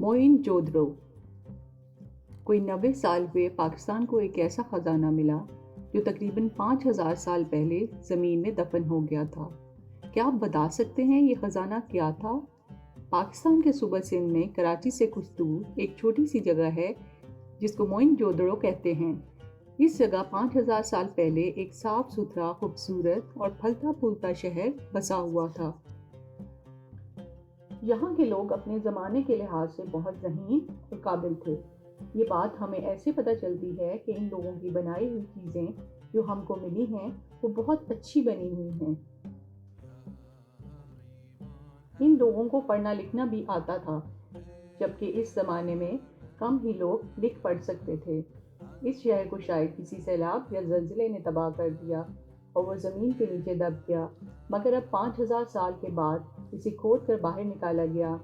मोइनजोदड़ो। कोई 90 साल हुए पाकिस्तान को एक ऐसा ख़जाना मिला जो तकरीबन 5000 साल पहले ज़मीन में दफन हो गया था। क्या आप बता सकते हैं ये ख़जाना क्या था? पाकिस्तान के सूबा सिंध में कराची से कुछ दूर एक छोटी सी जगह है जिसको मोइनजोदड़ो कहते हैं। इस जगह 5000 साल पहले एक साफ सुथरा, खूबसूरत और फलता फूलता शहर बसा हुआ था। यहाँ के लोग अपने ज़माने के लिहाज से बहुत ज़हीन और काबिल थे। ये बात हमें ऐसे पता चलती है कि इन लोगों की बनाई हुई चीज़ें जो हमको मिली हैं वो बहुत अच्छी बनी हुई हैं। इन लोगों को पढ़ना लिखना भी आता था, जबकि इस ज़माने में कम ही लोग लिख पढ़ सकते थे। इस शहर को शायद किसी सैलाब या ज़लज़ले ने तबाह कर दिया और वो ज़मीन के नीचे दब गया, मगर अब 5000 साल के बाद इसे खोद कर बाहर निकाला गया।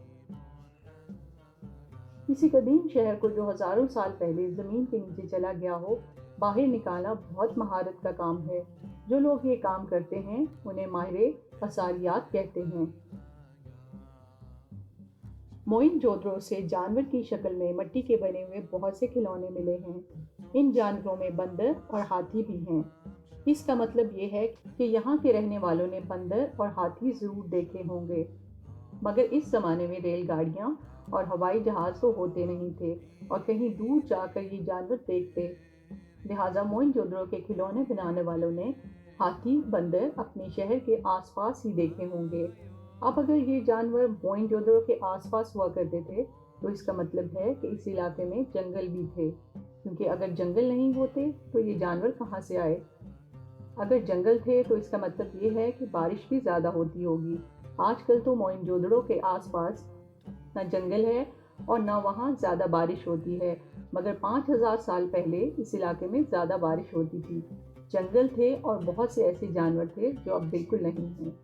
किसी कदीम शहर को जो हज़ारों साल पहले ज़मीन के नीचे चला गया हो, बाहर निकालना बहुत महारत का काम है। जो लोग ये काम करते हैं उन्हें माहिर असारियात कहते हैं। मोइनजोदड़ो से जानवर की शक्ल में मिट्टी के बने हुए बहुत से खिलौने मिले हैं। इन जानवरों में बंदर और हाथी भी हैं। इसका मतलब ये है कि यहाँ के रहने वालों ने बंदर और हाथी ज़रूर देखे होंगे, मगर इस ज़माने में रेलगाड़ियाँ और हवाई जहाज़ तो होते नहीं थे और कहीं दूर जाकर ये जानवर देखते। लिहाजा मोइनजोदड़ो के खिलौने बनाने वालों ने हाथी, बंदर अपने शहर के आसपास ही देखे होंगे। अब अगर ये जानवर मोइनजोदड़ो के आसपास हुआ करते थे तो इसका मतलब है कि इस इलाके में जंगल भी थे, क्योंकि अगर जंगल नहीं होते तो ये जानवर कहाँ से आए? अगर जंगल थे तो इसका मतलब ये है कि बारिश भी ज़्यादा होती होगी। आजकल तो मोइनजोदड़ो के आसपास ना जंगल है और ना वहाँ ज़्यादा बारिश होती है, मगर 5000 साल पहले इस इलाके में ज़्यादा बारिश होती थी। जंगल थे और बहुत से ऐसे जानवर थे जो अब बिल्कुल नहीं हैं।